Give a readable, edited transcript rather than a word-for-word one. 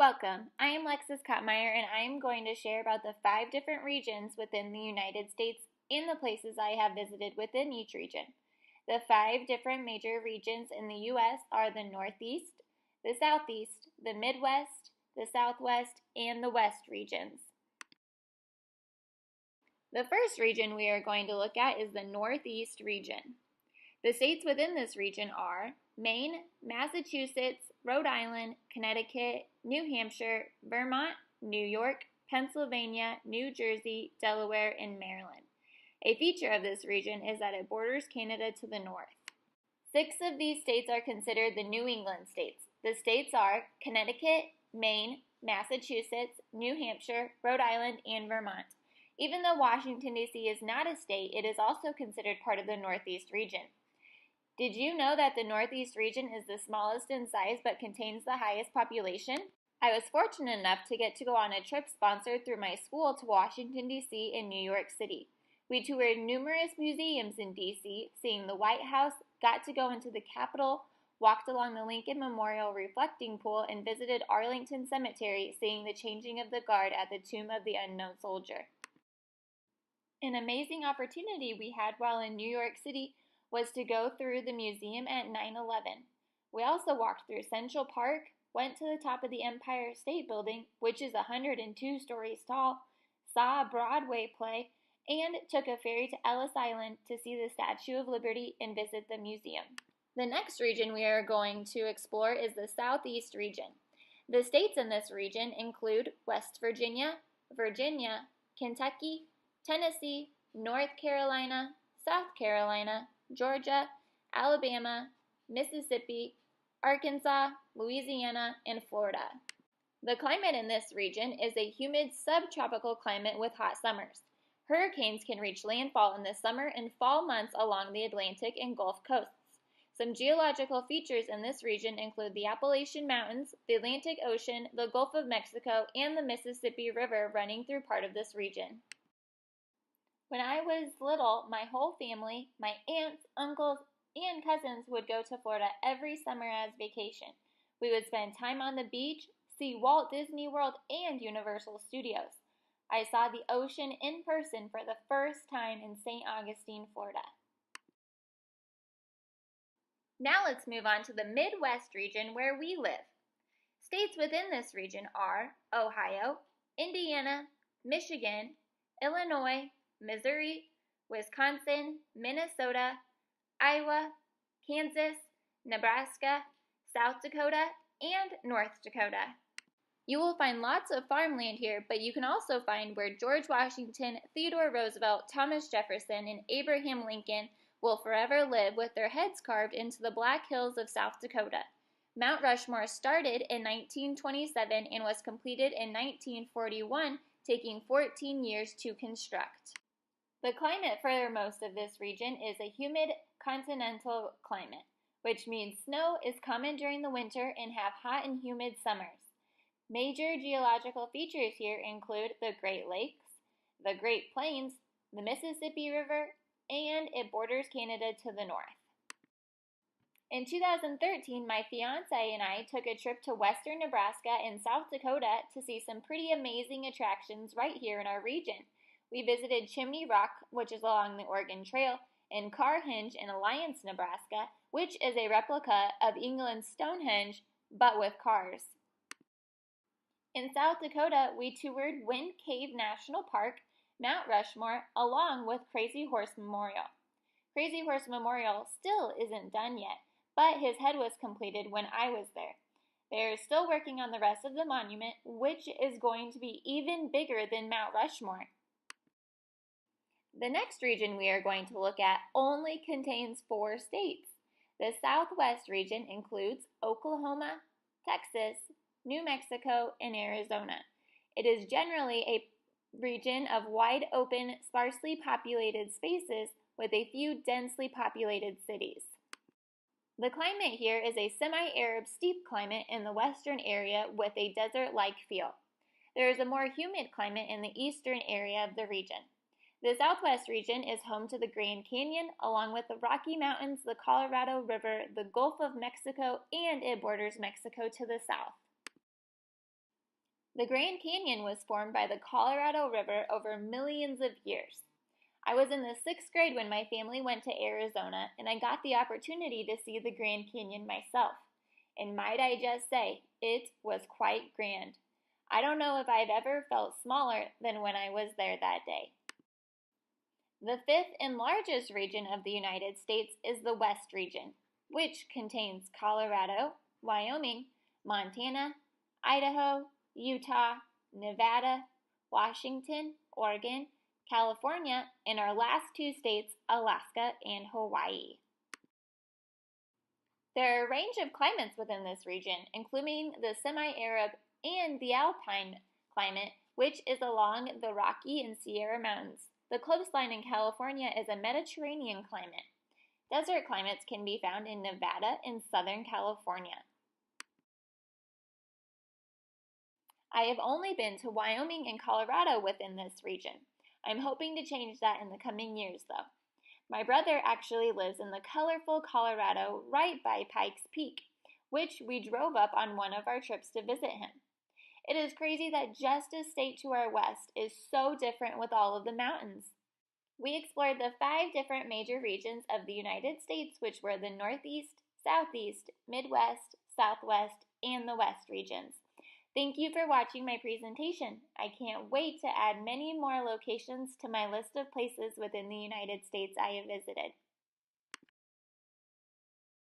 Welcome. I am Kottmeyer, and I am going to share about the 5 different regions within the United States and the places I have visited within each region. The 5 different major regions in the U.S. are the Northeast, the Southeast, the Midwest, the Southwest, and the West regions. The first region we are going to look at is the Northeast region. The states within this region are Maine, Massachusetts, Rhode Island, Connecticut, New Hampshire, Vermont, New York, Pennsylvania, New Jersey, Delaware, and Maryland. A feature of this region is that it borders Canada to the north. 6 of these states are considered the New England states. The states are Connecticut, Maine, Massachusetts, New Hampshire, Rhode Island, and Vermont. Even though Washington, D.C. is not a state, it is also considered part of the Northeast region. Did you know that the Northeast region is the smallest in size but contains the highest population? I was fortunate enough to get to go on a trip sponsored through my school to Washington, D.C. and New York City. We toured numerous museums in D.C., seeing the White House, got to go into the Capitol, walked along the Lincoln Memorial reflecting pool, and visited Arlington Cemetery, seeing the changing of the guard at the Tomb of the Unknown Soldier. An amazing opportunity we had while in New York City was to go through the museum at 9/11. We also walked through Central Park, went to the top of the Empire State Building, which is 102 stories tall, saw a Broadway play, and took a ferry to Ellis Island to see the Statue of Liberty and visit the museum. The next region we are going to explore is the Southeast region. The states in this region include West Virginia, Virginia, Kentucky, Tennessee, North Carolina, South Carolina, Georgia, Alabama, Mississippi, Arkansas, Louisiana, and Florida. The climate in this region is a humid subtropical climate with hot summers. Hurricanes can reach landfall in the summer and fall months along the Atlantic and Gulf coasts. Some geological features in this region include the Appalachian Mountains, the Atlantic Ocean, the Gulf of Mexico, and the Mississippi River running through part of this region. When I was little, my whole family, my aunts, uncles, and cousins would go to Florida every summer as vacation. We would spend time on the beach, see Walt Disney World and Universal Studios. I saw the ocean in person for the first time in St. Augustine, Florida. Now let's move on to the Midwest region where we live. States within this region are Ohio, Indiana, Michigan, Illinois, Missouri, Wisconsin, Minnesota, Iowa, Kansas, Nebraska, South Dakota, and North Dakota. You will find lots of farmland here, but you can also find where George Washington, Theodore Roosevelt, Thomas Jefferson, and Abraham Lincoln will forever live with their heads carved into the Black Hills of South Dakota. Mount Rushmore started in 1927 and was completed in 1941, taking 14 years to construct. The climate for most of this region is a humid continental climate, which means snow is common during the winter and have hot and humid summers. Major geological features here include the Great Lakes, the Great Plains, the Mississippi River, and it borders Canada to the north. In 2013, my fiance and I took a trip to western Nebraska and South Dakota to see some pretty amazing attractions right here in our region. We visited Chimney Rock, which is along the Oregon Trail, and Carhenge in Alliance, Nebraska, which is a replica of England's Stonehenge, but with cars. In South Dakota, we toured Wind Cave National Park, Mount Rushmore, along with Crazy Horse Memorial. Crazy Horse Memorial still isn't done yet, but his head was completed when I was there. They are still working on the rest of the monument, which is going to be even bigger than Mount Rushmore. The next region we are going to look at only contains 4 states. The Southwest region includes Oklahoma, Texas, New Mexico, and Arizona. It is generally a region of wide open, sparsely populated spaces with a few densely populated cities. The climate here is a semi-arid steppe climate in the western area with a desert-like feel. There is a more humid climate in the eastern area of the region. The Southwest region is home to the Grand Canyon, along with the Rocky Mountains, the Colorado River, the Gulf of Mexico, and it borders Mexico to the south. The Grand Canyon was formed by the Colorado River over millions of years. I was in the 6th grade when my family went to Arizona, and I got the opportunity to see the Grand Canyon myself. And might I just say, it was quite grand. I don't know if I've ever felt smaller than when I was there that day. The 5th and largest region of the United States is the West region, which contains Colorado, Wyoming, Montana, Idaho, Utah, Nevada, Washington, Oregon, California, and our last 2 states, Alaska and Hawaii. There are a range of climates within this region, including the semi-arid and the alpine climate, which is along the Rocky and Sierra Mountains. The coastline in California is a Mediterranean climate. Desert climates can be found in Nevada and Southern California. I have only been to Wyoming and Colorado within this region. I'm hoping to change that in the coming years, though. My brother actually lives in the colorful Colorado right by Pikes Peak, which we drove up on one of our trips to visit him. It is crazy that just a state to our west is so different with all of the mountains. We explored the 5 different major regions of the United States, which were the Northeast, Southeast, Midwest, Southwest, and the West regions. Thank you for watching my presentation. I can't wait to add many more locations to my list of places within the United States I have visited.